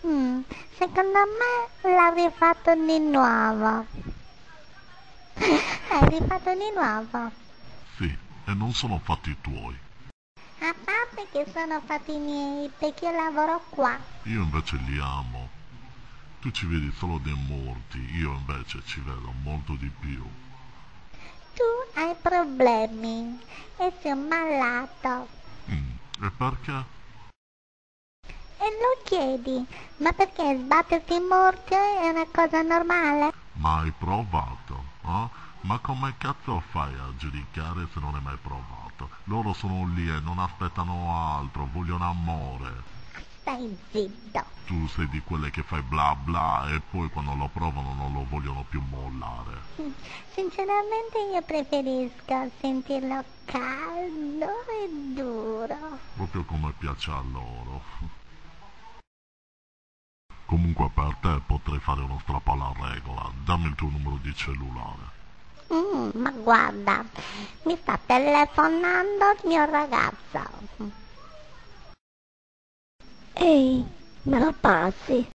Mm, secondo me l'ha rifatto di nuovo. Hai rifatto di nuovo. Sì, e non sono fatti tuoi. A parte che sono fatti miei, perché io lavoro qua. Io invece li amo. Tu ci vedi solo dei morti, io invece ci vedo molto di più. Tu hai problemi e sei un malato. E perché? E lo chiedi, ma perché sbatterti in morte è una cosa normale? Ma hai provato, eh? Ma come cazzo fai a giudicare se non hai mai provato? Loro sono lì e non aspettano altro, vogliono amore. Stai zitto. Tu sei di quelle che fai bla bla e poi quando lo provano non lo vogliono più mollare. Sinceramente io preferisco sentirlo caldo e duro. Proprio come piace a loro. Comunque per te potrei fare uno strappo alla regola. Dammi il tuo numero di cellulare. Ma guarda, mi sta telefonando il mio ragazzo. Ehi, me lo passi?